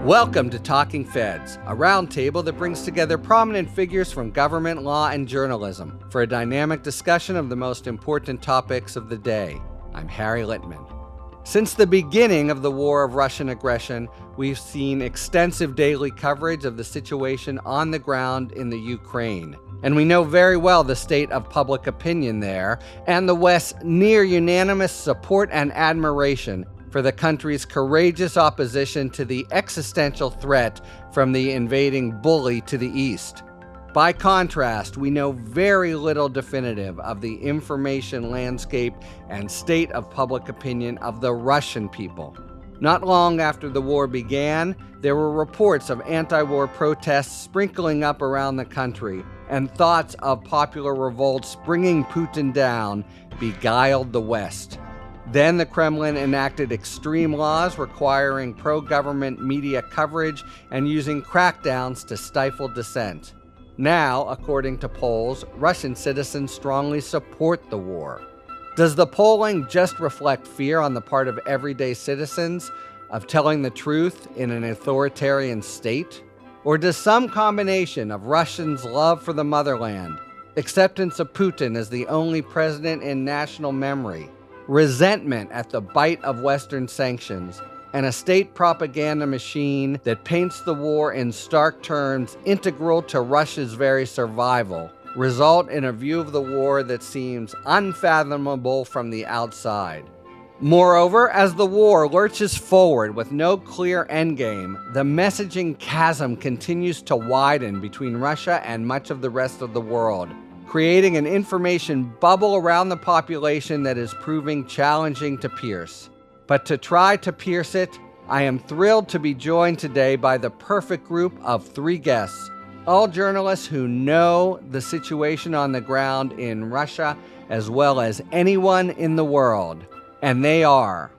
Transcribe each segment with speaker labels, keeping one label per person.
Speaker 1: Welcome to Talking Feds, a roundtable that brings together prominent figures from government, law, and journalism for a dynamic discussion of the most important topics of the day. I'm Harry Littman. Since the beginning of the war of Russian aggression, we've seen extensive daily coverage of the situation on the ground in the Ukraine. And we know very well the state of public opinion there and the West's near unanimous support and admiration for the country's courageous opposition to the existential threat from the invading bully to the east. By contrast, we know very little definitive of the information landscape and state of public opinion of the Russian people. Not long after the war began, there were reports of anti-war protests sprinkling up around the country, and thoughts of popular revolts bringing Putin down beguiled the West. Then the Kremlin enacted extreme laws requiring pro-government media coverage and using crackdowns to stifle dissent. Now, according to polls, Russian citizens strongly support the war. Does the polling just reflect fear on the part of everyday citizens of telling the truth in an authoritarian state? Or does some combination of Russians' love for the motherland, acceptance of Putin as the only president in national memory, resentment at the bite of Western sanctions, and a state propaganda machine that paints the war in stark terms integral to Russia's very survival, result in a view of the war that seems unfathomable from the outside? Moreover, as the war lurches forward with no clear endgame, the messaging chasm continues to widen between Russia and much of the rest of the world, creating an information bubble around the population that is proving challenging to pierce. But to try to pierce it, I am thrilled to be joined today by the perfect group of three guests, all journalists who know the situation on the ground in Russia as well as anyone in the world. And they are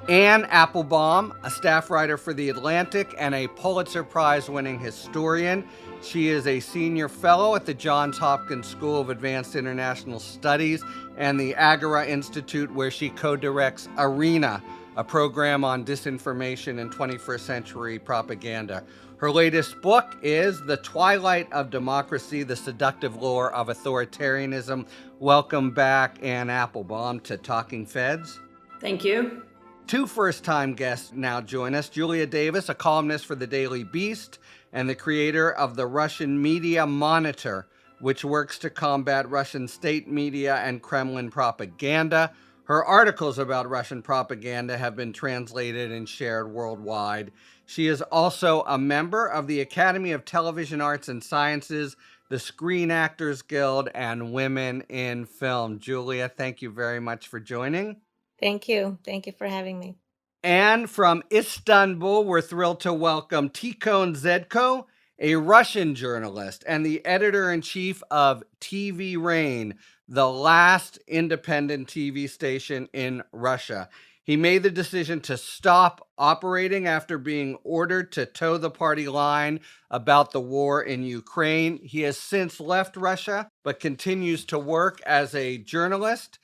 Speaker 1: Anne Applebaum, a staff writer for The Atlantic and a Pulitzer Prize-winning historian. She is a senior fellow at the Johns Hopkins School of Advanced International Studies and the Agora Institute, where she co-directs ARENA, a program on disinformation and 21st century propaganda. Her latest book is The Twilight of Democracy, The Seductive Lure of Authoritarianism. Welcome back, Anne Applebaum, to Talking Feds.
Speaker 2: Thank you.
Speaker 1: Two first-time guests now join us. Julia Davis, a columnist for the Daily Beast and the creator of the Russian Media Monitor, which works to combat Russian state media and Kremlin propaganda. Her articles about Russian propaganda have been translated and shared worldwide. She is also a member of the Academy of Television Arts and Sciences, the Screen Actors Guild, and Women in Film. Julia, thank you very much for joining.
Speaker 3: Thank you. Thank you for having me.
Speaker 1: And from Istanbul, we're thrilled to welcome Tikhon Zedko, a Russian journalist and the editor-in-chief of TV Rain, the last independent TV station in Russia. He made the decision to stop operating after being ordered to toe the party line about the war in Ukraine. He has since left Russia, but continues to work as a journalist.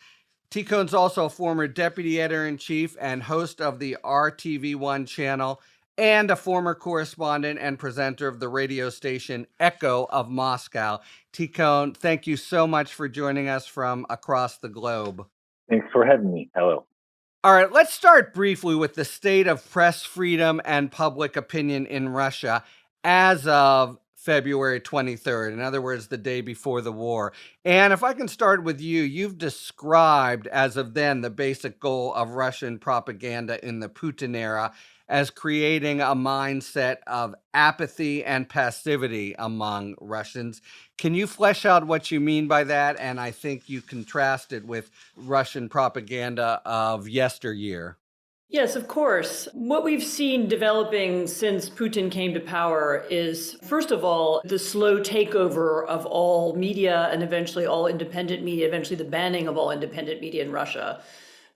Speaker 1: Tikhon's also a former deputy editor-in-chief and host of the RTV1 channel, and a former correspondent and presenter of the radio station Echo of Moscow. Tikhon, thank you so much for joining us from across the globe.
Speaker 4: Thanks for having me. Hello.
Speaker 1: All right, let's start briefly with the state of press freedom and public opinion in Russia as of February 23rd, in other words, the day before the war. And if I can start with you, you've described as of then the basic goal of Russian propaganda in the Putin era as creating a mindset of apathy and passivity among Russians. Can you flesh out what you mean by that? And I think you contrast it with Russian propaganda of yesteryear.
Speaker 2: Yes, of course. What we've seen developing since Putin came to power is, first of all, the slow takeover of all media and eventually all independent media, eventually the banning of all independent media in Russia.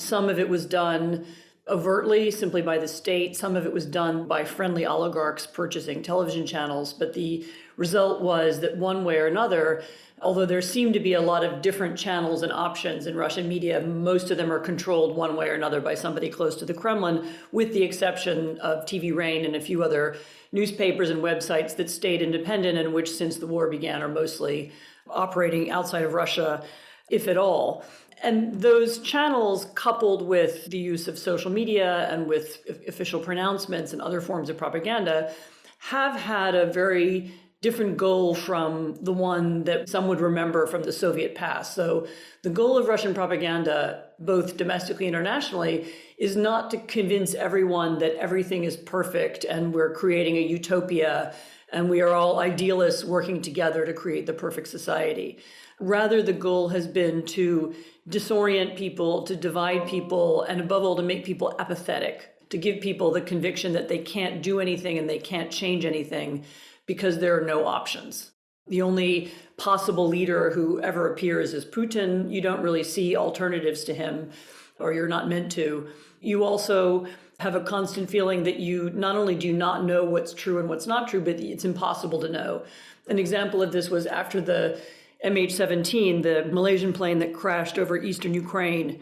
Speaker 2: Some of it was done overtly, simply by the state. Some of it was done by friendly oligarchs purchasing television channels. But the result was that one way or another, although there seem to be a lot of different channels and options in Russian media, most of them are controlled one way or another by somebody close to the Kremlin, with the exception of TV Rain and a few other newspapers and websites that stayed independent and which, since the war began, are mostly operating outside of Russia, if at all. And those channels, coupled with the use of social media and with official pronouncements and other forms of propaganda, have had a very different goal from the one that some would remember from the Soviet past. So the goal of Russian propaganda, both domestically and internationally, is not to convince everyone that everything is perfect and we're creating a utopia and we are all idealists working together to create the perfect society. Rather, the goal has been to disorient people, to divide people, and above all, to make people apathetic, to give people the conviction that they can't do anything and they can't change anything because there are no options. The only possible leader who ever appears is Putin. You don't really see alternatives to him, or you're not meant to. You also have a constant feeling that you not only do not know what's true and what's not true, but it's impossible to know. An example of this was after the MH17, the Malaysian plane that crashed over eastern Ukraine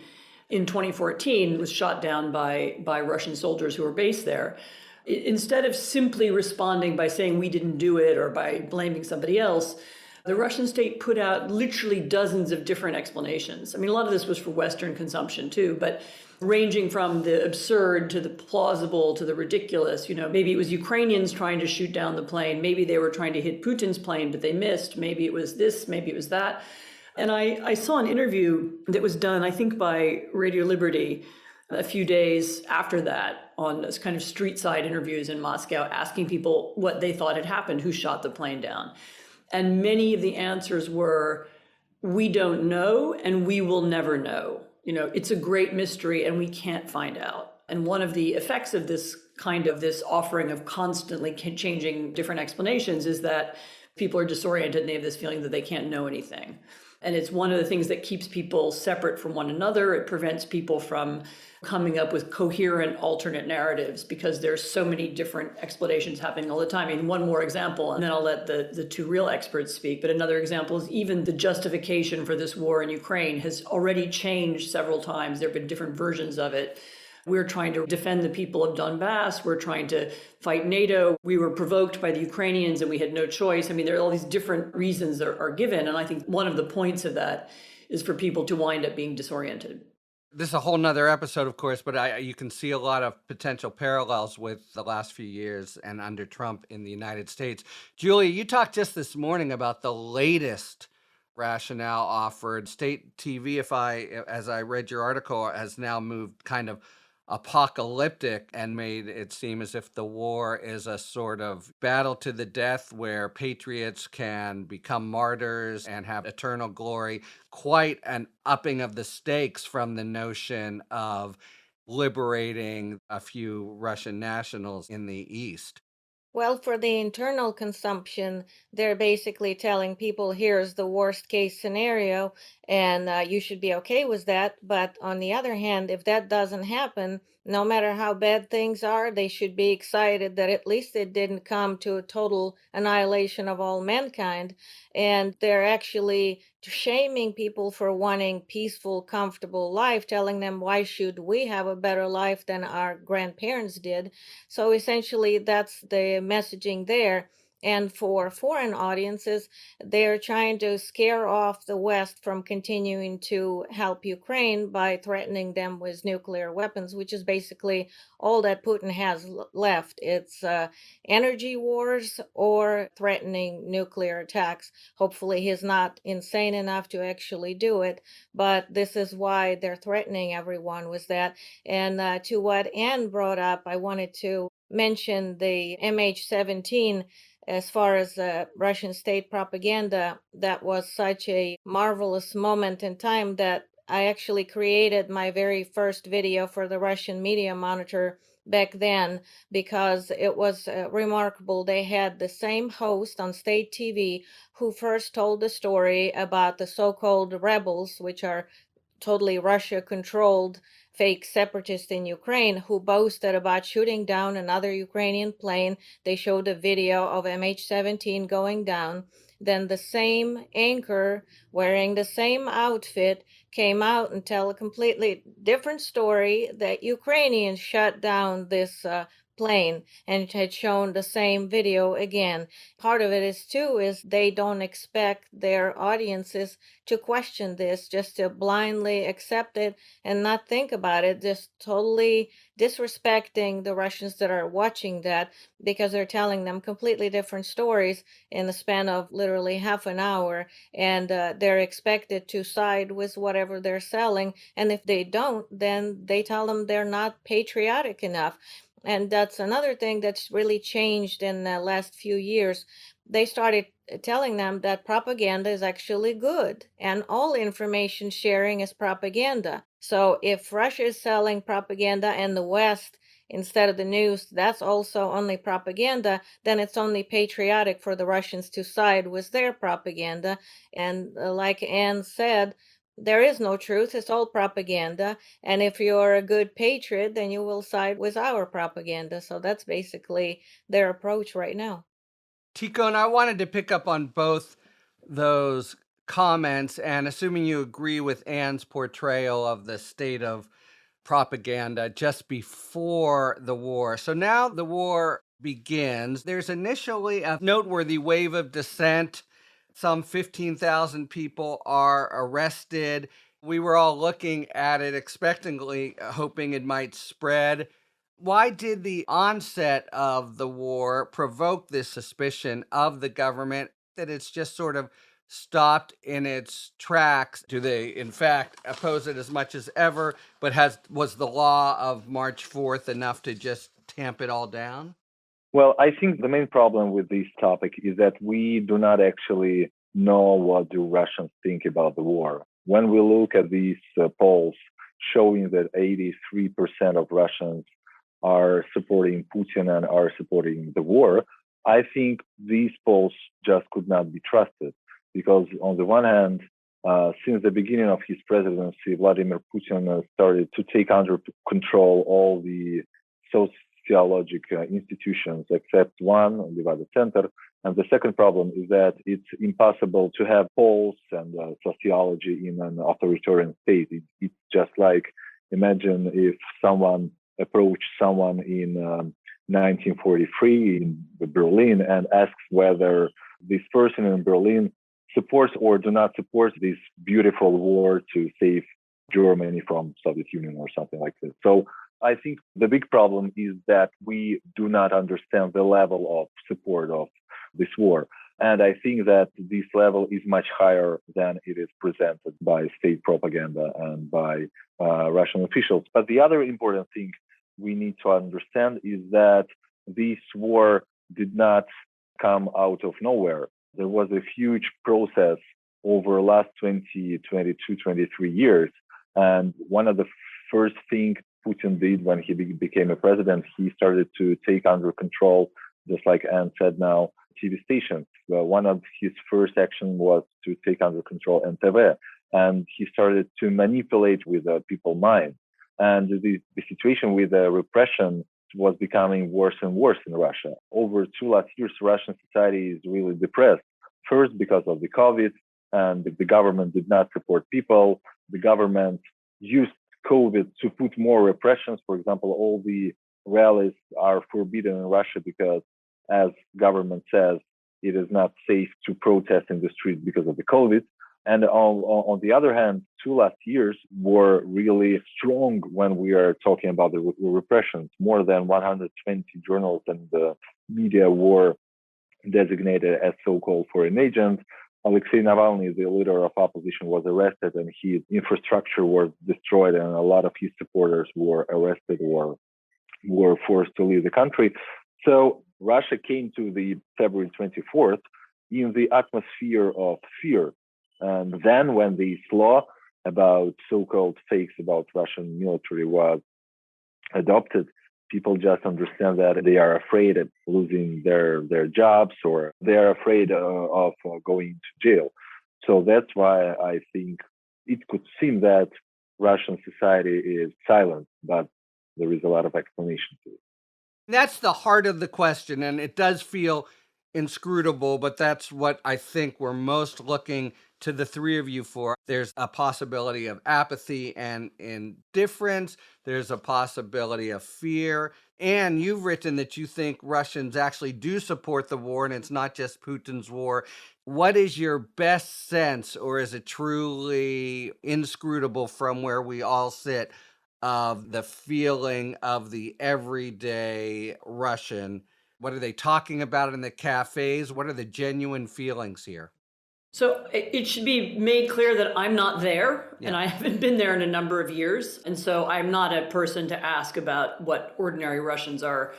Speaker 2: in 2014, was shot down by Russian soldiers who were based there. Instead of simply responding by saying we didn't do it or by blaming somebody else, the Russian state put out literally dozens of different explanations. I mean, a lot of this was for Western consumption too, but ranging from the absurd to the plausible to the ridiculous. Maybe it was Ukrainians trying to shoot down the plane. Maybe they were trying to hit Putin's plane, but they missed. Maybe it was this, maybe it was that. And I saw an interview that was done, I think, by Radio Liberty a few days after that, on this kind of street side interviews in Moscow, asking people what they thought had happened, who shot the plane down. And many of the answers were, we don't know and we will never know. It's a great mystery and we can't find out. And one of the effects of this offering of constantly changing different explanations is that people are disoriented and they have this feeling that they can't know anything. And it's one of the things that keeps people separate from one another. It prevents people from coming up with coherent alternate narratives because there's so many different explanations happening all the time. I mean, one more example, and then I'll let the two real experts speak. But another example is even the justification for this war in Ukraine has already changed several times. There have been different versions of it. We're trying to defend the people of Donbass. We're trying to fight NATO. We were provoked by the Ukrainians and we had no choice. I mean, there are all these different reasons that are given. And I think one of the points of that is for people to wind up being disoriented.
Speaker 1: This is a whole nother episode, of course, but you can see a lot of potential parallels with the last few years and under Trump in the United States. Julia, you talked just this morning about the latest rationale offered. State TV, as I read your article, has now moved kind of apocalyptic and made it seem as if the war is a sort of battle to the death where patriots can become martyrs and have eternal glory. Quite an upping of the stakes from the notion of liberating a few Russian nationals in the East.
Speaker 3: Well, for the internal consumption, they're basically telling people here's the worst case scenario, and you should be okay with that. But on the other hand, if that doesn't happen, no matter how bad things are, they should be excited that at least it didn't come to a total annihilation of all mankind. And they're actually shaming people for wanting peaceful, comfortable life, telling them why should we have a better life than our grandparents did. So essentially, that's the messaging there. And for foreign audiences, they're trying to scare off the West from continuing to help Ukraine by threatening them with nuclear weapons, which is basically all that Putin has left. It's energy wars or threatening nuclear attacks. Hopefully, he's not insane enough to actually do it, but this is why they're threatening everyone with that. And to what Anne brought up, I wanted to mention the MH17. As far as Russian state propaganda, that was such a marvelous moment in time that I actually created my very first video for the Russian Media Monitor back then because it was remarkable. They had the same host on state TV who first told the story about the so-called rebels, which are totally Russia-controlled fake separatist in Ukraine who boasted about shooting down another Ukrainian plane. They showed a video of MH17 going down. Then the same anchor wearing the same outfit came out and tell a completely different story that Ukrainians shut down this plane, and it had shown the same video again. Part of it is they don't expect their audiences to question this, just to blindly accept it and not think about it, just totally disrespecting the Russians that are watching that, because they're telling them completely different stories in the span of literally half an hour, and they're expected to side with whatever they're selling, and if they don't, then they tell them they're not patriotic enough. And that's another thing that's really changed in the last few years. They started telling them that propaganda is actually good and all information sharing is propaganda. So if Russia is selling propaganda and the West instead of the news, that's also only propaganda, then it's only patriotic for the Russians to side with their propaganda. And like Anne said, there is no truth, it's all propaganda. And if you're a good patriot, then you will side with our propaganda. So that's basically their approach right now.
Speaker 1: Tico, and I wanted to pick up on both those comments, and assuming you agree with Anne's portrayal of the state of propaganda just before the war. So now the war begins. There's initially a noteworthy wave of dissent. Some 15,000 people are arrested. We were all looking at it expectantly, hoping it might spread. Why did the onset of the war provoke this suspicion of the government that it's just sort of stopped in its tracks? Do they, in fact, oppose it as much as ever, but was the law of March 4th enough to just tamp it all down?
Speaker 4: Well, I think the main problem with this topic is that we do not actually know what do Russians think about the war. When we look at these polls showing that 83% of Russians are supporting Putin and are supporting the war, I think these polls just could not be trusted. Because on the one hand, since the beginning of his presidency, Vladimir Putin started to take under control all the sociological institutions except one, Levada Center. And the second problem is that it's impossible to have polls and sociology in an authoritarian state. It's just like, imagine if someone approached someone in 1943 in Berlin and asks whether this person in Berlin supports or do not support this beautiful war to save Germany from Soviet Union or something like this. So I think the big problem is that we do not understand the level of support of this war. And I think that this level is much higher than it is presented by state propaganda and by Russian officials. But the other important thing we need to understand is that this war did not come out of nowhere. There was a huge process over the last 20, 22, 23 years. And one of the first things Putin did when he became a president, he started to take under control, just like Anne said now, TV stations. One of his first actions was to take under control NTV, and he started to manipulate with people's minds. And the situation with repression was becoming worse and worse in Russia. Over last 2 years, Russian society is really depressed. First, because of the COVID, and the government did not support people. The government used COVID to put more repressions. For example, all the rallies are forbidden in Russia because, as government says, it is not safe to protest in the street because of the COVID. And on the other hand, last 2 years were really strong when we are talking about the repressions. More than 120 journalists and the media were designated as so-called foreign agents. Alexei Navalny, the leader of opposition, was arrested and his infrastructure was destroyed, and a lot of his supporters were arrested or were forced to leave the country. So Russia came to the February 24th in the atmosphere of fear. And then when this law about so-called fakes about Russian military was adopted, people just understand that they are afraid of losing their jobs, or they are afraid of going to jail. So that's why I think it could seem that Russian society is silent, but there is a lot of explanation to it.
Speaker 1: That's the heart of the question, and it does feel inscrutable, but that's what I think we're most looking to the three of you for. There's a possibility of apathy and indifference. There's a possibility of fear. And you've written that you think Russians actually do support the war and it's not just Putin's war. What is your best sense, or is it truly inscrutable from where we all sit, of the feeling of the everyday Russian? What are they talking about in the cafes? What are the genuine feelings here?
Speaker 2: So it should be made clear that I'm not there,
Speaker 1: Yeah.
Speaker 2: and I haven't been there in a number of years. And so I'm not a person to ask about what ordinary Russians are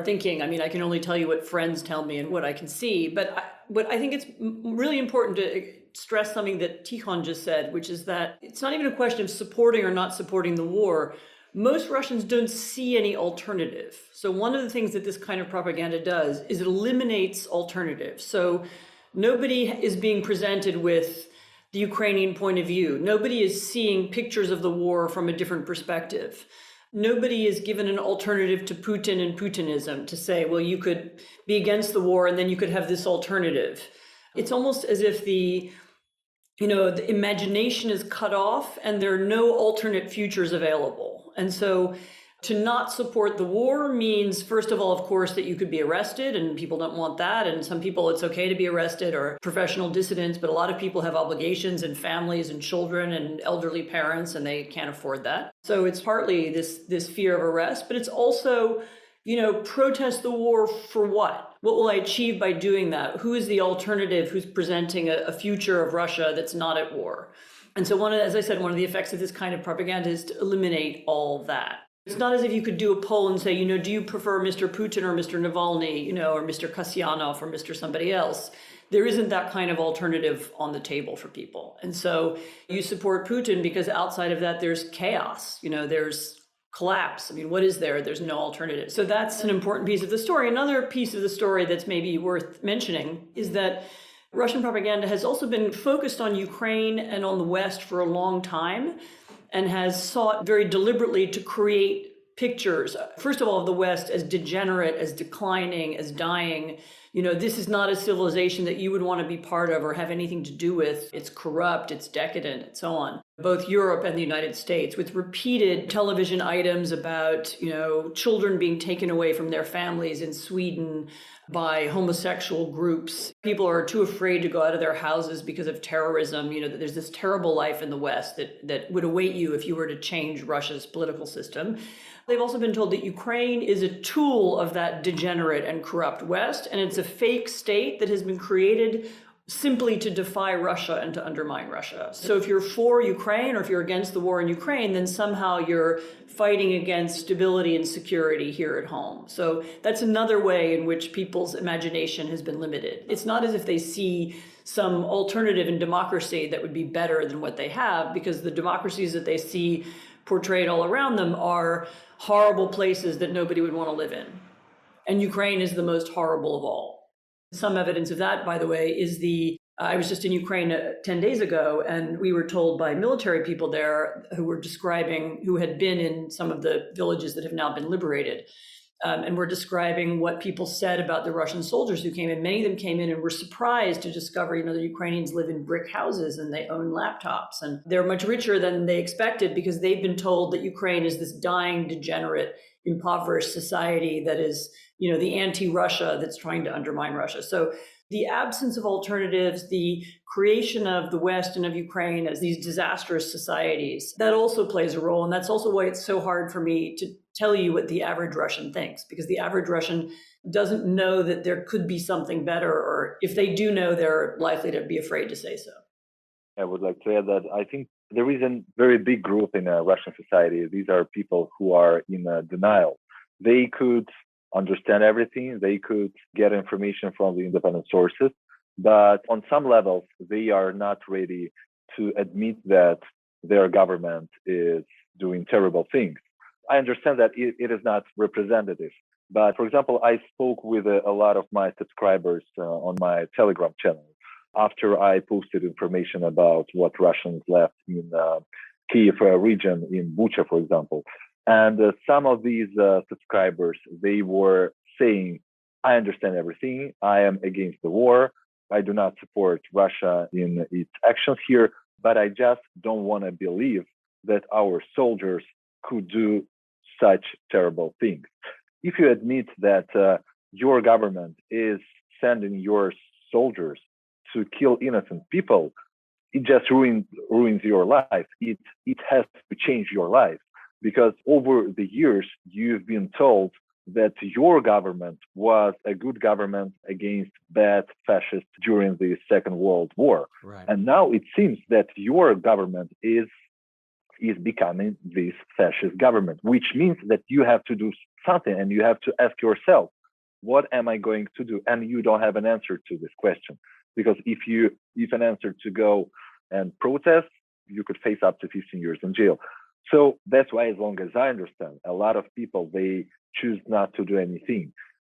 Speaker 2: thinking. I mean, I can only tell you what friends tell me and what I can see. But I think it's really important to stress something that Tikhon just said, which is that it's not even a question of supporting or not supporting the war. Most Russians don't see any alternative. So one of the things that this kind of propaganda does is it eliminates alternatives. So nobody is being presented with the Ukrainian point of view. Nobody is seeing pictures of the war from a different perspective. Nobody is given an alternative to Putin and Putinism to say, well, you could be against the war and then you could have this alternative. It's almost as if the imagination is cut off and there are no alternate futures available. And so to not support the war means, first of all, of course, that you could be arrested, and people don't want that. And some people, it's okay to be arrested, or professional dissidents, but a lot of people have obligations and families and children and elderly parents, and they can't afford that. So it's partly this fear of arrest, but it's also, protest the war for what? What will I achieve by doing that? Who is the alternative who's presenting a future of Russia that's not at war? And so as I said, one of the effects of this kind of propaganda is to eliminate all that. It's not as if you could do a poll and say, do you prefer Mr. Putin or Mr. Navalny, or Mr. Kasyanov or Mr. somebody else? There isn't that kind of alternative on the table for people. And so you support Putin because outside of that, there's chaos, there's collapse. I mean, what is there? There's no alternative. So that's an important piece of the story. Another piece of the story that's maybe worth mentioning is that Russian propaganda has also been focused on Ukraine and on the West for a long time, and has sought very deliberately to create pictures, first of all, of the West as degenerate, as declining, as dying. This is not a civilization that you would want to be part of or have anything to do with. It's corrupt, it's decadent, and so on. Both Europe and the United States, with repeated television items about, children being taken away from their families in Sweden by homosexual groups. People are too afraid to go out of their houses because of terrorism. That there's this terrible life in the West that would await you if you were to change Russia's political system. They've also been told that Ukraine is a tool of that degenerate and corrupt West, and it's a fake state that has been created simply to defy Russia and to undermine Russia. So if you're for Ukraine or if you're against the war in Ukraine, then somehow you're fighting against stability and security here at home. So that's another way in which people's imagination has been limited. It's not as if they see some alternative in democracy that would be better than what they have, because the democracies that they see portrayed all around them are horrible places that nobody would want to live in. And Ukraine is the most horrible of all. Some evidence of that, by the way, is I was just in Ukraine 10 days ago, and we were told by military people there who had been in some of the villages that have now been liberated, and were describing what people said about the Russian soldiers who came in. Many of them came in and were surprised to discover, the Ukrainians live in brick houses and they own laptops, and they're much richer than they expected because they've been told that Ukraine is this dying, degenerate, impoverished society that is, the anti-Russia that's trying to undermine Russia. So the absence of alternatives, the creation of the West and of Ukraine as these disastrous societies, that also plays a role. And that's also why it's so hard for me to tell you what the average Russian thinks, because the average Russian doesn't know that there could be something better, or if they do know, they're likely to be afraid to say so.
Speaker 4: I would like to add that I think there is a very big group in Russian society. These are people who are in denial. They could understand everything. They could get information from the independent sources, but on some levels, they are not ready to admit that their government is doing terrible things. I understand that it is not representative, but for example, I spoke with a lot of my subscribers on my Telegram channel after I posted information about what Russians left in Kiev region in Bucha, for example. And some of these subscribers, they were saying, I understand everything. I am against the war. I do not support Russia in its actions here, but I just don't want to believe that our soldiers could do such terrible things. If you admit that your government is sending your soldiers to kill innocent people, it just ruins your life. It has to change your life, because over the years you've been told that your government was a good government against bad fascists during the Second World War.
Speaker 1: Right.
Speaker 4: And now it seems that your government is becoming this fascist government, which means that you have to do something, and you have to ask yourself, what am I going to do? And you don't have an answer to this question, because if an answer to go and protest, you could face up to 15 years in jail. So that's why, as long as I understand, a lot of people, they choose not to do anything.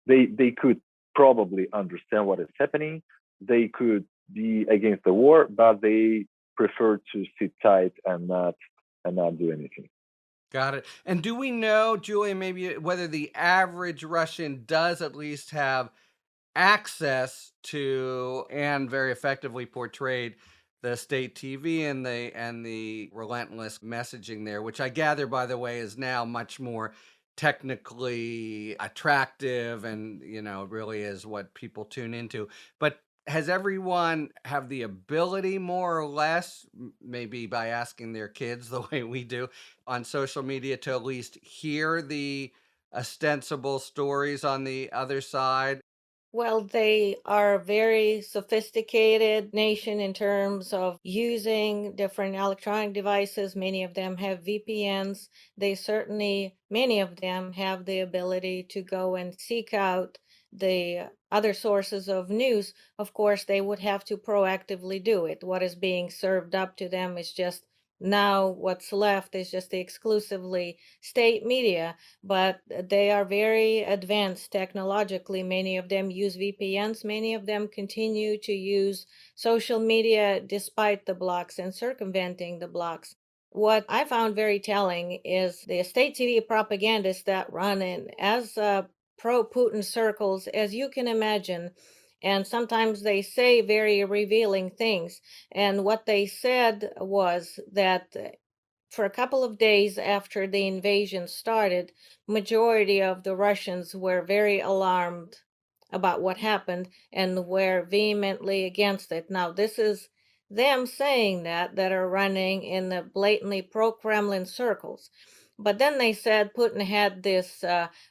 Speaker 4: They could probably understand what is happening. They could be against the war, but they prefer to sit tight and not do anything.
Speaker 1: Got it. And do we know, Julian, maybe whether the average Russian does at least have access to, and very effectively portrayed, the state TV and the relentless messaging there, which I gather, by the way, is now much more technically attractive and, really is what people tune into. But has everyone have the ability, more or less, maybe by asking their kids the way we do on social media, to at least hear the ostensible stories on the other side?
Speaker 3: Well, they are a very sophisticated nation in terms of using different electronic devices. Many of them have VPNs. Many of them have the ability to go and seek out the other sources of news. Of course, they would have to proactively do it. What is being served up to them is just now what's left is just the exclusively state media, but they are very advanced technologically. Many of them use VPNs. Many of them continue to use social media despite the blocks and circumventing the blocks. What I found very telling is the state TV propagandists that run in as pro-Putin circles, as you can imagine. And sometimes they say very revealing things. And what they said was that for a couple of days after the invasion started, majority of the Russians were very alarmed about what happened and were vehemently against it. Now, this is them saying that are running in the blatantly pro-Kremlin circles. But then they said Putin had this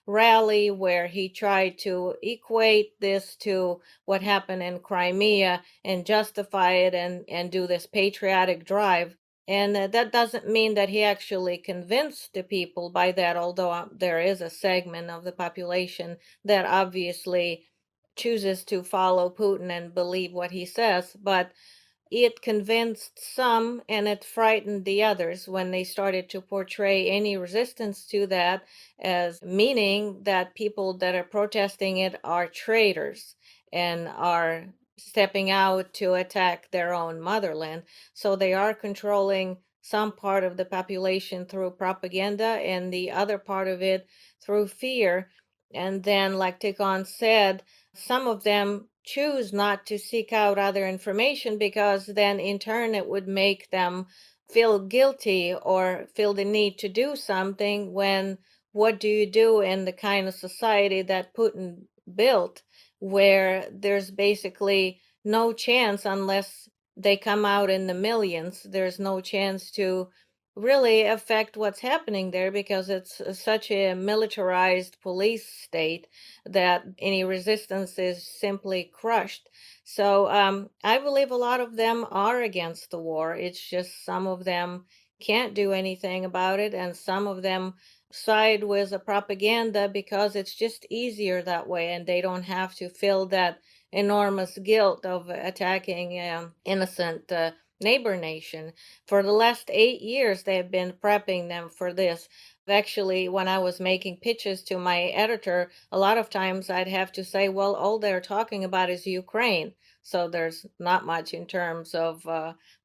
Speaker 3: rally where he tried to equate this to what happened in Crimea and justify it and do this patriotic drive. And that doesn't mean that he actually convinced the people by that, although there is a segment of the population that obviously chooses to follow Putin and believe what he says. But it convinced some and it frightened the others when they started to portray any resistance to that as meaning that people that are protesting it are traitors and are stepping out to attack their own motherland. So they are controlling some part of the population through propaganda and the other part of it through fear. And then, like Tikhon said, some of them choose not to seek out other information because then in turn it would make them feel guilty or feel the need to do something, when what do you do in the kind of society that Putin built, where there's basically no chance, unless they come out in the millions, there's no chance to really affect what's happening there, because it's such a militarized police state that any resistance is simply crushed. So I believe a lot of them are against the war. It's just some of them can't do anything about it, and some of them side with the propaganda because it's just easier that way, and they don't have to feel that enormous guilt of attacking innocent neighbor nation. For the last 8 years, they have been prepping them for this. Actually, when I was making pitches to my editor, a lot of times I'd have to say, well, all they're talking about is Ukraine. So there's not much in terms of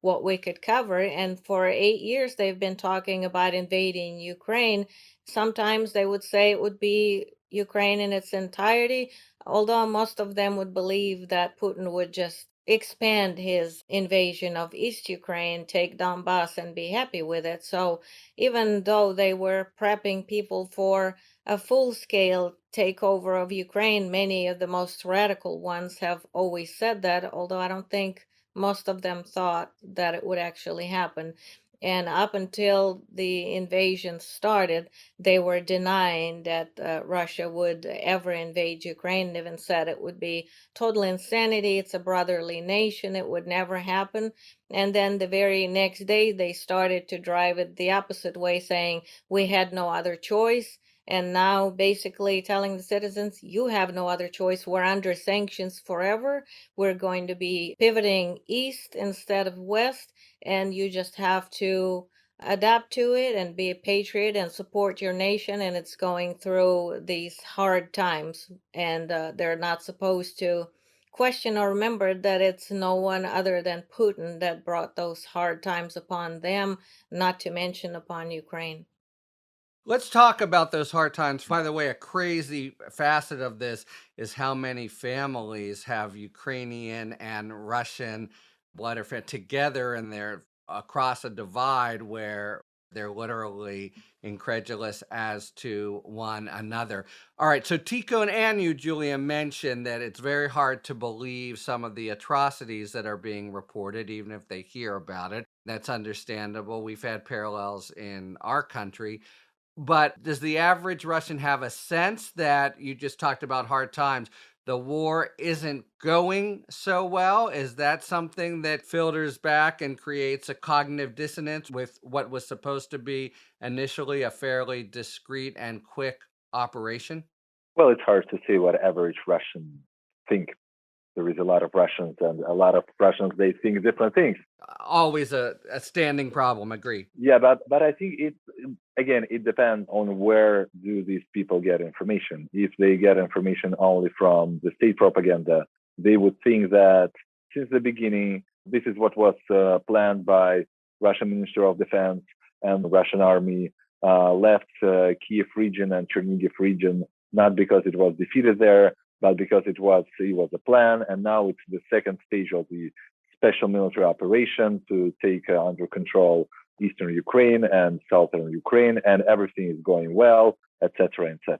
Speaker 3: what we could cover. And for 8 years, they've been talking about invading Ukraine. Sometimes they would say it would be Ukraine in its entirety, although most of them would believe that Putin would just expand his invasion of East Ukraine, take Donbass, and be happy with it. So even though they were prepping people for a full-scale takeover of Ukraine, many of the most radical ones have always said that, although I don't think most of them thought that it would actually happen. And up until the invasion started, they were denying that Russia would ever invade Ukraine, even said it would be total insanity. It's a brotherly nation. It would never happen. And then the very next day, they started to drive it the opposite way, saying we had no other choice. And now basically telling the citizens, you have no other choice. We're under sanctions forever. We're going to be pivoting east instead of west. And you just have to adapt to it and be a patriot and support your nation. And it's going through these hard times. And they're not supposed to question or remember that it's no one other than Putin that brought those hard times upon them, not to mention upon Ukraine.
Speaker 1: Let's talk about those hard times. By the way, a crazy facet of this is how many families have Ukrainian and Russian blood or together, and they're across a divide where they're literally incredulous as to one another. All right, so Tico and you, Julia, mentioned that it's very hard to believe some of the atrocities that are being reported, even if they hear about it. That's understandable. We've had parallels in our country. But does the average Russian have a sense that you just talked about hard times? The war isn't going so well? Is that something that filters back and creates a cognitive dissonance with what was supposed to be initially a fairly discreet and quick operation?
Speaker 4: Well, it's hard to say what average Russian think. There is a lot of Russians, and a lot of Russians, they think different things.
Speaker 1: Always a standing problem, agree.
Speaker 4: Yeah, but I think it depends on where do these people get information. If they get information only from the state propaganda, they would think that since the beginning, this is what was planned by Russian Minister of Defense and the Russian Army, left Kiev region and Chernihiv region, not because it was defeated there, but because it was a plan, and now it's the second stage of the special military operation to take under control eastern Ukraine and southern Ukraine, and everything is going well, etc., etc.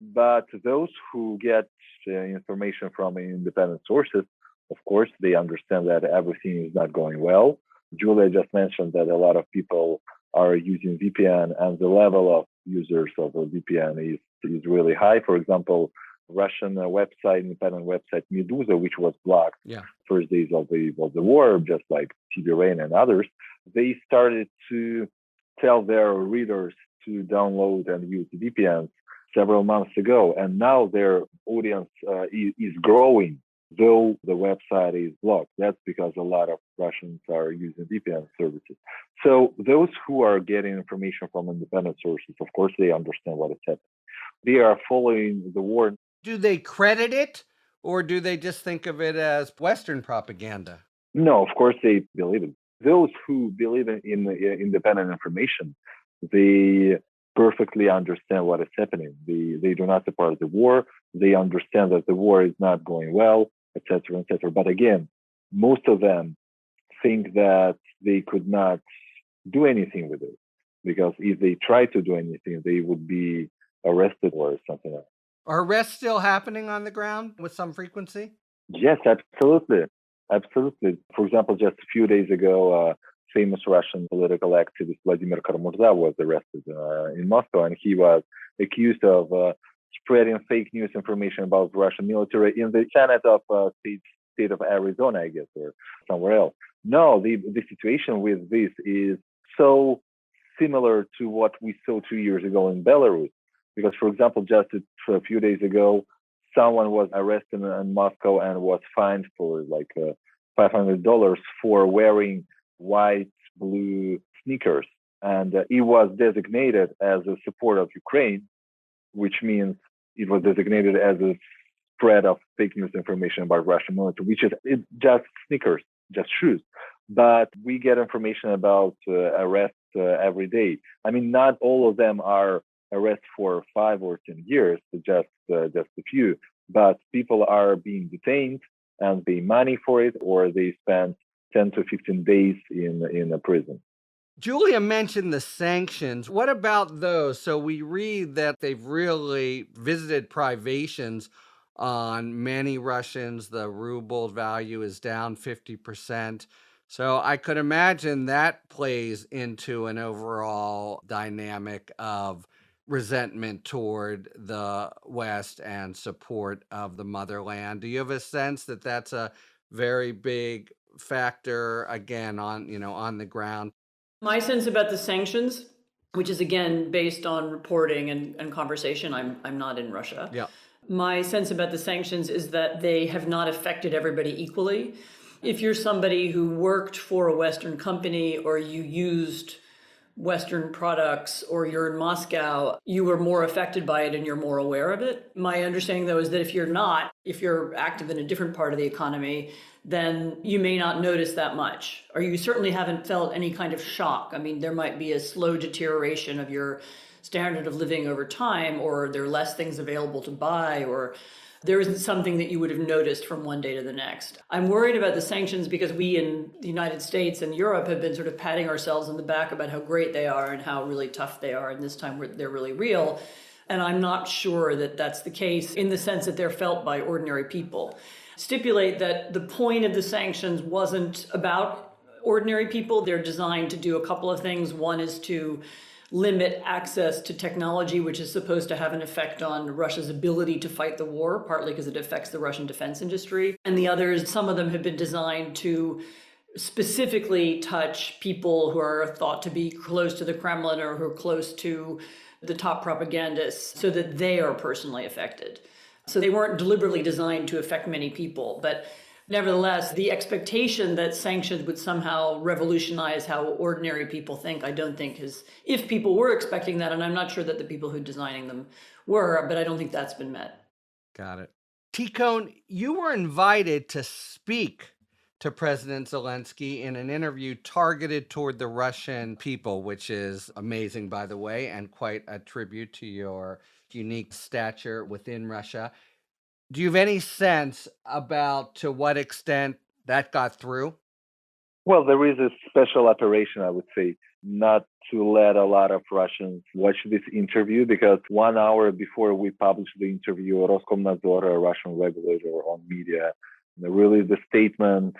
Speaker 4: But those who get information from independent sources, of course, they understand that everything is not going well. Julia just mentioned that a lot of people are using VPN, and the level of users of a VPN is really high. For example, Russian independent website Medusa, which was blocked first days of the war, just like TV Rain and others, they started to tell their readers to download and use VPNs several months ago, and now their audience is growing, though the website is blocked. That's because a lot of Russians are using VPN services. So those who are getting information from independent sources, of course, they understand what is happening. They are following the war.
Speaker 1: Do they credit it, or do they just think of it as Western propaganda?
Speaker 4: No, of course they believe it. Those who believe in independent information, they perfectly understand what is happening. They do not support the war. They understand that the war is not going well, etc., etc. But again, most of them think that they could not do anything with it, because if they try to do anything, they would be arrested or something else.
Speaker 1: Are arrests still happening on the ground with some frequency?
Speaker 4: Yes, absolutely. Absolutely. For example, just a few days ago, famous Russian political activist Vladimir Karmurza was arrested in Moscow, and he was accused of spreading fake news information about Russian military in the Senate of state of Arizona, I guess, or somewhere else. No, the situation with this is so similar to what we saw 2 years ago in Belarus. Because, for example, just a few days ago, someone was arrested in Moscow and was fined for like $500 for wearing white, blue sneakers. And it was designated as a support of Ukraine, which means it was designated as a spread of fake news information about Russian military, which is just sneakers, just shoes. But we get information about arrests every day. I mean, not all of them are arrests for 5 or 10 years, just a few. But people are being detained and pay money for it, or they spend 10 to 15 days in a prison.
Speaker 1: Julia mentioned the sanctions. What about those? So we read that they've really visited privations on many Russians. The ruble value is down 50%. So I could imagine that plays into an overall dynamic of resentment toward the West and support of the motherland. Do you have a sense that that's a very big factor, again, on the ground?
Speaker 2: My sense about the sanctions, which is again based on reporting and conversation, I'm not in Russia.
Speaker 1: Yeah.
Speaker 2: My sense about the sanctions is that they have not affected everybody equally. If you're somebody who worked for a Western company or you used Western products or you're in Moscow, you were more affected by it and you're more aware of it. My understanding, though, is that if you're active in a different part of the economy, then you may not notice that much, or you certainly haven't felt any kind of shock. I mean, there might be a slow deterioration of your standard of living over time, or there are less things available to buy, or there isn't something that you would have noticed from one day to the next. I'm worried about the sanctions because we in the United States and Europe have been sort of patting ourselves on the back about how great they are and how really tough they are, and this time they're really real. And I'm not sure that that's the case in the sense that they're felt by ordinary people. Stipulate that the point of the sanctions wasn't about ordinary people. They're designed to do a couple of things. One is to limit access to technology, which is supposed to have an effect on Russia's ability to fight the war, partly because it affects the Russian defense industry. And the others, some of them have been designed to specifically touch people who are thought to be close to the Kremlin or who are close to the top propagandists so that they are personally affected. So they weren't deliberately designed to affect many people, but nevertheless, the expectation that sanctions would somehow revolutionize how ordinary people think, I don't think if people were expecting that, and I'm not sure that the people who are designing them were, but I don't think that's been met.
Speaker 1: Got it. Tikhon, you were invited to speak to President Zelensky in an interview targeted toward the Russian people, which is amazing, by the way, and quite a tribute to your unique stature within Russia. Do you have any sense about to what extent that got through?
Speaker 4: Well, there is a special operation, I would say, not to let a lot of Russians watch this interview, because 1 hour before we published the interview, Roskomnadzor, a Russian regulator on media, really the statement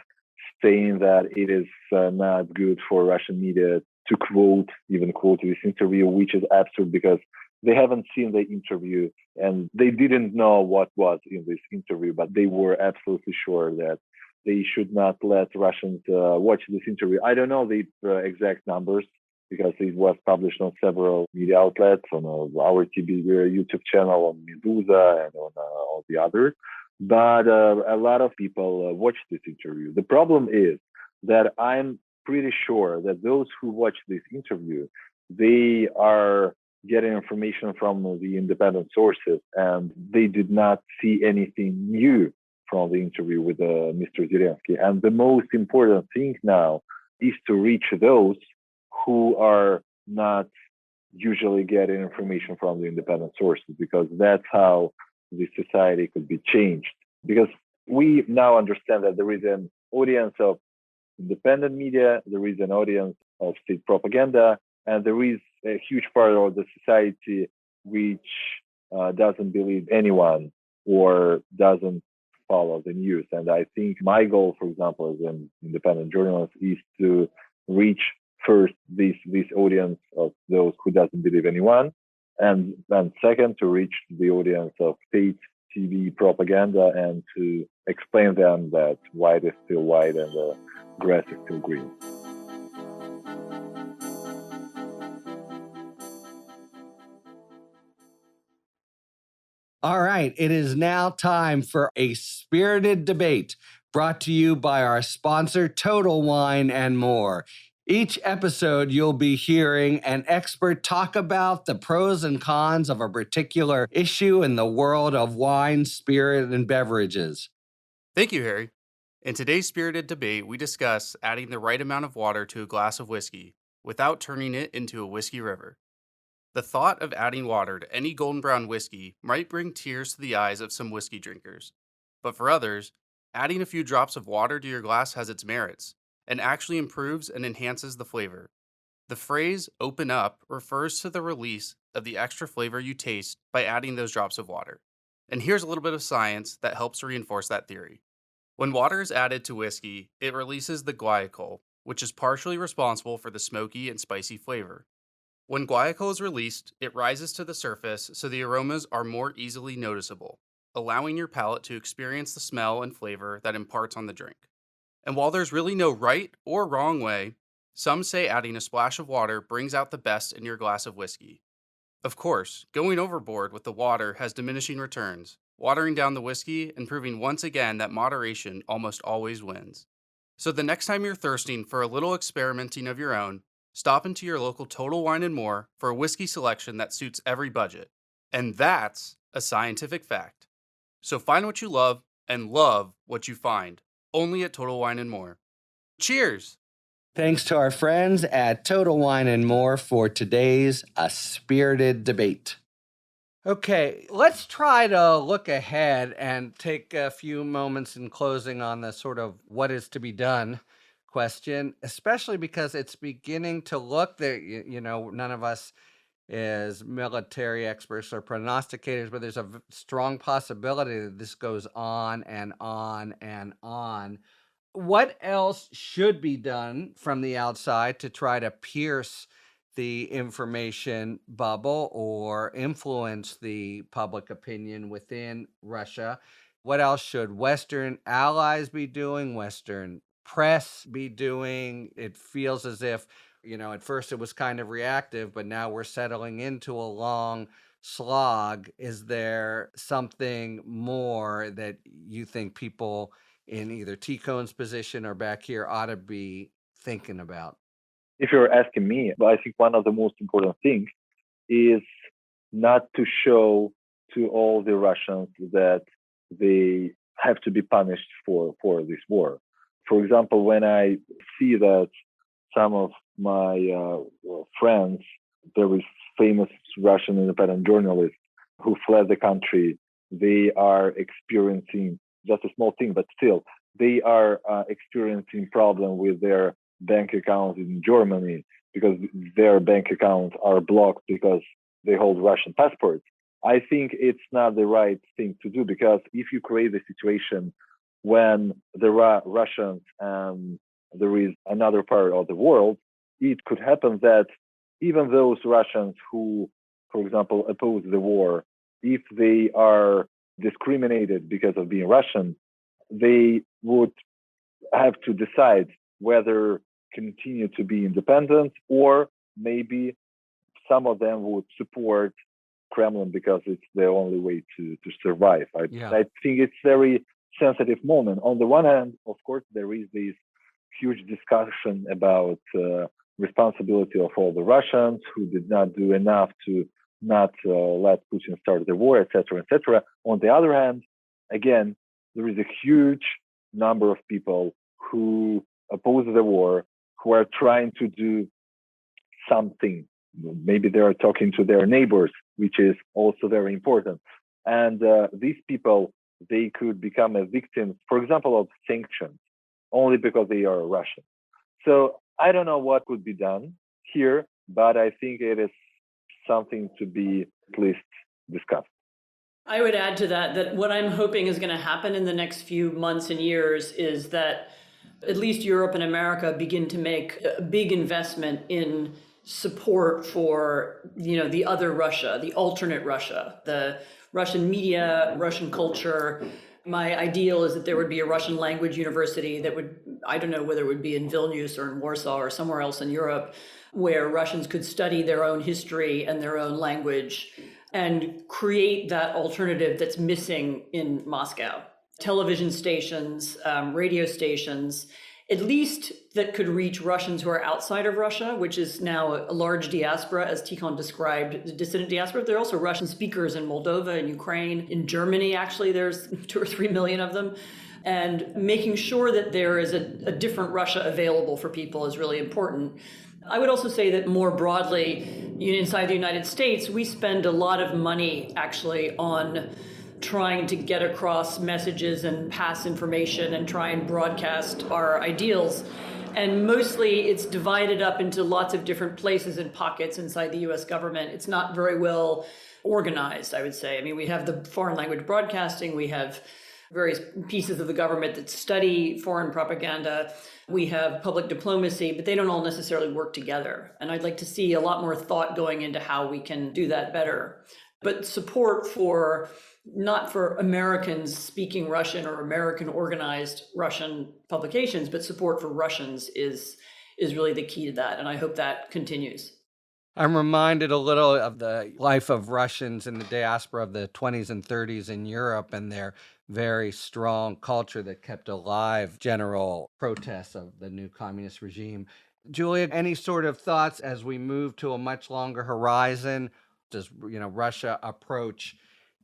Speaker 4: saying that it is not good for Russian media to even quote this interview, which is absurd because they haven't seen the interview and they didn't know what was in this interview, but they were absolutely sure that they should not let Russians watch this interview. I don't know the exact numbers because it was published on several media outlets, on our TV YouTube channel, on Medusa, and on all the others. But a lot of people watched this interview. The problem is that I'm pretty sure that those who watch this interview, they are getting information from the independent sources, and they did not see anything new from the interview with Mr. Zelensky. And the most important thing now is to reach those who are not usually getting information from the independent sources, because that's how the society could be changed. Because we now understand that there is an audience of independent media, there is an audience of state propaganda, and there is a huge part of the society which doesn't believe anyone or doesn't follow the news. And I think my goal, for example, as an independent journalist, is to reach first this audience of those who doesn't believe anyone, and then second, to reach the audience of state TV propaganda and to explain them that white is still white and the grass is still green.
Speaker 1: All right, it is now time for a spirited debate brought to you by our sponsor, Total Wine and More. Each episode, you'll be hearing an expert talk about the pros and cons of a particular issue in the world of wine, spirit, and beverages.
Speaker 5: Thank you, Harry. In today's spirited debate, we discuss adding the right amount of water to a glass of whiskey without turning it into a whiskey river. The thought of adding water to any golden brown whiskey might bring tears to the eyes of some whiskey drinkers. But for others, adding a few drops of water to your glass has its merits and actually improves and enhances the flavor. The phrase open up refers to the release of the extra flavor you taste by adding those drops of water. And here's a little bit of science that helps reinforce that theory. When water is added to whiskey, it releases the guaiacol, which is partially responsible for the smoky and spicy flavor. When guaiacol is released, it rises to the surface so the aromas are more easily noticeable, allowing your palate to experience the smell and flavor that imparts on the drink. And while there's really no right or wrong way, some say adding a splash of water brings out the best in your glass of whiskey. Of course, going overboard with the water has diminishing returns, watering down the whiskey and proving once again that moderation almost always wins. So the next time you're thirsting for a little experimenting of your own, stop into your local Total Wine & More for a whiskey selection that suits every budget. And that's a scientific fact. So find what you love and love what you find, only at Total Wine & More. Cheers!
Speaker 1: Thanks to our friends at Total Wine & More for today's A Spirited Debate. Okay, let's try to look ahead and take a few moments in closing on the sort of what is to be done question, especially because it's beginning to look that, none of us is military experts or prognosticators, but there's a strong possibility that this goes on and on and on. What else should be done from the outside to try to pierce the information bubble or influence the public opinion within Russia? What else should Western allies be doing? Western press be doing? It feels as if, at first it was kind of reactive, but now we're settling into a long slog. Is there something more that you think people in either T-Cone's position or back here ought to be thinking about?
Speaker 4: If you're asking me, I think one of the most important things is not to show to all the Russians that they have to be punished for this war. For example, when I see that some of my friends, there is famous Russian independent journalists who fled the country, they are experiencing just a small thing, but still, they are experiencing problem with their bank accounts in Germany because their bank accounts are blocked because they hold Russian passports. I think it's not the right thing to do, because if you create a situation when there are Russians and there is another part of the world, it could happen that even those Russians who, for example, oppose the war, if they are discriminated because of being Russian, they would have to decide whether continue to be independent, or maybe some of them would support Kremlin because it's the only way to survive. I think it's very sensitive moment. On the one hand, of course, there is this huge discussion about responsibility of all the Russians who did not do enough to not let Putin start the war, etc., etc. On the other hand, again, there is a huge number of people who oppose the war, who are trying to do something. Maybe they are talking to their neighbors, which is also very important. And these people, they could become a victim, for example, of sanctions, only because they are Russian. So I don't know what could be done here, but I think it is something to be at least discussed.
Speaker 2: I would add to that what I'm hoping is going to happen in the next few months and years is that at least Europe and America begin to make a big investment in support for, the other Russia, the alternate Russia, the Russian media, Russian culture. My ideal is that there would be a Russian language university that would, I don't know whether it would be in Vilnius or in Warsaw or somewhere else in Europe, where Russians could study their own history and their own language and create that alternative that's missing in Moscow. Television stations, radio stations, at least that could reach Russians who are outside of Russia, which is now a large diaspora, as Tikhon described, the dissident diaspora. There are also Russian speakers in Moldova and Ukraine. In Germany, actually, there's 2 or 3 million of them. And making sure that there is a different Russia available for people is really important. I would also say that more broadly, inside the United States, we spend a lot of money actually on trying to get across messages and pass information and try and broadcast our ideals. And mostly it's divided up into lots of different places and pockets inside the US government. It's not very well organized, I would say. I mean, we have the foreign language broadcasting, we have various pieces of the government that study foreign propaganda. We have public diplomacy, but they don't all necessarily work together. And I'd like to see a lot more thought going into how we can do that better. But support for not for Americans speaking Russian or American organized Russian publications, but support for Russians is really the key to that. And I hope that continues.
Speaker 1: I'm reminded a little of the life of Russians in the diaspora of the 20s and 30s in Europe and their very strong culture that kept alive general protests of the new communist regime. Julia, any sort of thoughts as we move to a much longer horizon? Does Russia approach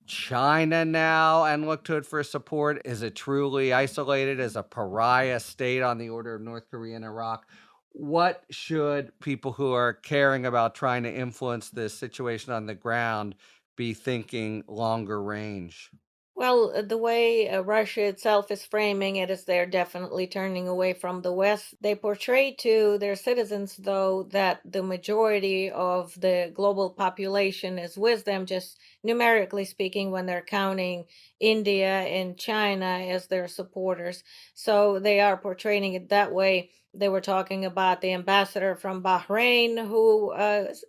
Speaker 1: China now and look to it for support? Is it truly isolated as a pariah state on the order of North Korea and Iraq? What should people who are caring about trying to influence this situation on the ground be thinking longer range?
Speaker 3: Well, the way Russia itself is framing it is they're definitely turning away from the West. They portray to their citizens, though, that the majority of the global population is with them, just numerically speaking, when they're counting India and China as their supporters. So they are portraying it that way. They were talking about the ambassador from Bahrain, who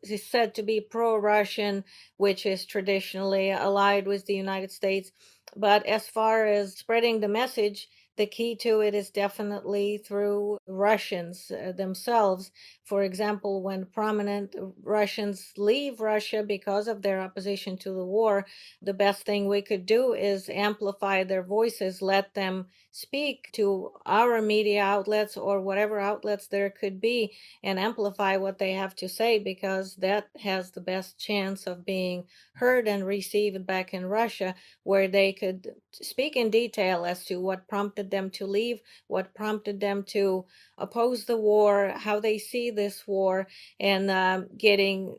Speaker 3: is said to be pro-Russian, which is traditionally allied with the United States. But as far as spreading the message, the key to it is definitely through Russians themselves. For example, when prominent Russians leave Russia because of their opposition to the war, the best thing we could do is amplify their voices, let them speak to our media outlets or whatever outlets there could be, and amplify what they have to say, because that has the best chance of being heard and received back in Russia, where they could speak in detail as to what prompted them to leave, what prompted them to oppose the war, how they see this war, and getting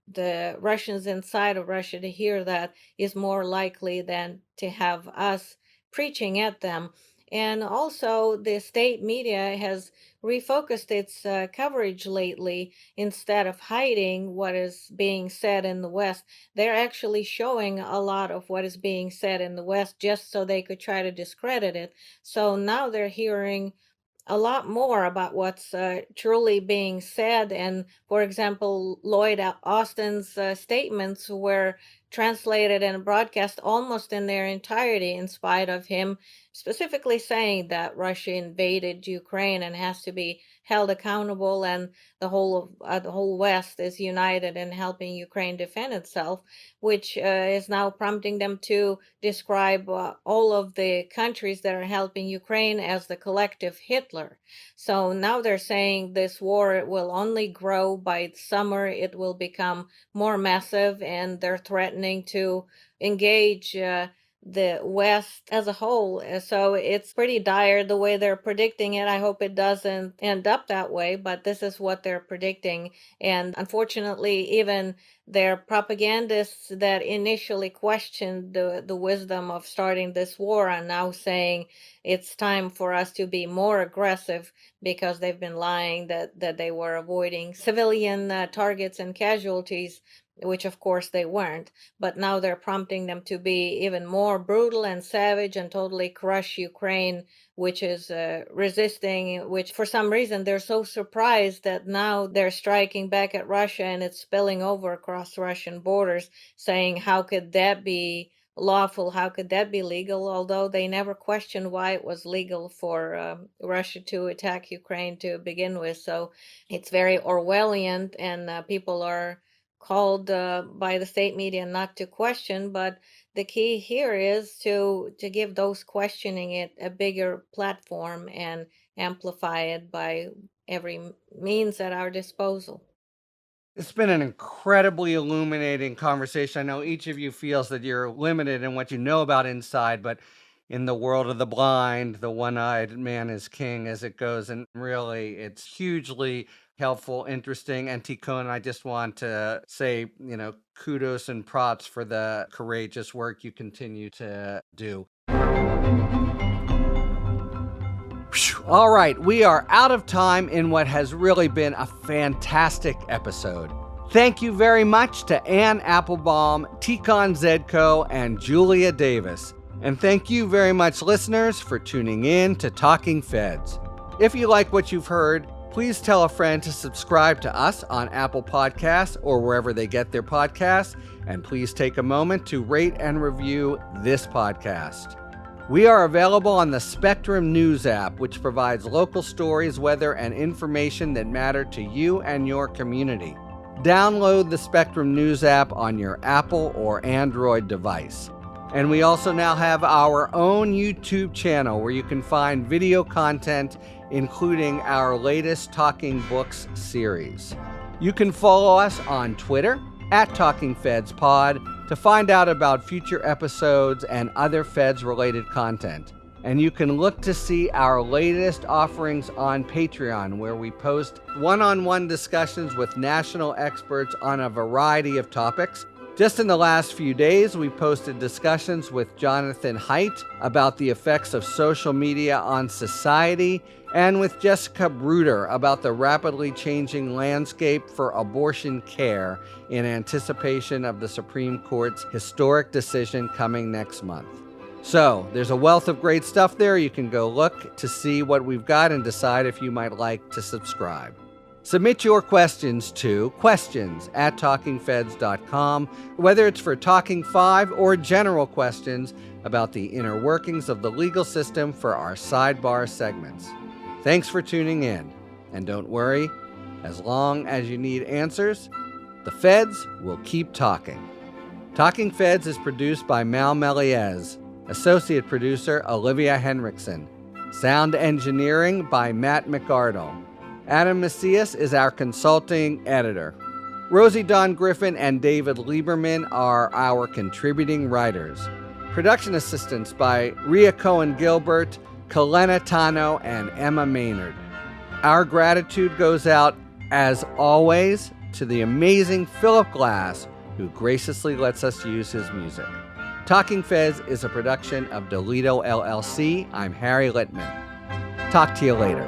Speaker 3: the Russians inside of Russia to hear that is more likely than to have us preaching at them. And also, the state media has refocused its coverage lately. Instead of hiding what is being said in the West, they're actually showing a lot of what is being said in the West just so they could try to discredit it. So now they're hearing a lot more about what's truly being said. And for example, Lloyd Austin's statements were translated and broadcast almost in their entirety, in spite of him specifically saying that Russia invaded Ukraine and has to be held accountable, and the whole West is united in helping Ukraine defend itself, which is now prompting them to describe all of the countries that are helping Ukraine as the collective Hitler. So now they're saying this war will only grow by summer, it will become more massive, and they're threatening to engage the West as a whole. So it's pretty dire the way they're predicting it. I hope it doesn't end up that way, but this is what they're predicting. And unfortunately, even their propagandists that initially questioned the wisdom of starting this war are now saying it's time for us to be more aggressive, because they've been lying that they were avoiding civilian targets and casualties, which of course they weren't. But now they're prompting them to be even more brutal and savage and totally crush Ukraine, which is resisting, which for some reason they're so surprised that now they're striking back at Russia and it's spilling over across Russian borders, saying, how could that be lawful? How could that be legal? Although they never questioned why it was legal for Russia to attack Ukraine to begin with. So it's very Orwellian, and people are called by the state media not to question. But the key here is to give those questioning it a bigger platform and amplify it by every means at our disposal.
Speaker 1: It's been an incredibly illuminating conversation. I know each of you feels that you're limited in what you know about inside, but in the world of the blind, the one-eyed man is king as it goes. And really, it's hugely helpful, interesting. And Tikhon, I just want to say, kudos and props for the courageous work you continue to do. All right, we are out of time in what has really been a fantastic episode. Thank you very much to Ann Applebaum, Tikhon Zedko, and Julia Davis. And thank you very much, listeners, for tuning in to Talking Feds. If you like what you've heard, please tell a friend to subscribe to us on Apple Podcasts or wherever they get their podcasts. And please take a moment to rate and review this podcast. We are available on the Spectrum News app, which provides local stories, weather, and information that matter to you and your community. Download the Spectrum News app on your Apple or Android device. And we also now have our own YouTube channel where you can find video content, including our latest Talking Books series. You can follow us on Twitter @TalkingFedsPod to find out about future episodes and other Feds-related content. And you can look to see our latest offerings on Patreon, where we post one-on-one discussions with national experts on a variety of topics. Just in the last few days, we posted discussions with Jonathan Haidt about the effects of social media on society, and with Jessica Bruder about the rapidly changing landscape for abortion care in anticipation of the Supreme Court's historic decision coming next month. So, there's a wealth of great stuff there. You can go look to see what we've got and decide if you might like to subscribe. Submit your questions to questions@talkingfeds.com, whether it's for Talking 5 or general questions about the inner workings of the legal system for our sidebar segments. Thanks for tuning in. And don't worry, as long as you need answers, the Feds will keep talking. Talking Feds is produced by Mal Meliez, associate producer Olivia Henriksen, sound engineering by Matt McArdle. Adam Macias is our consulting editor. Rosie Dawn Griffin and David Lieberman are our contributing writers. Production assistance by Rhea Cohen-Gilbert, Kalena Tano, and Emma Maynard. Our gratitude goes out, as always, to the amazing Philip Glass, who graciously lets us use his music. Talking Feds is a production of Delito LLC. I'm Harry Littman. Talk to you later.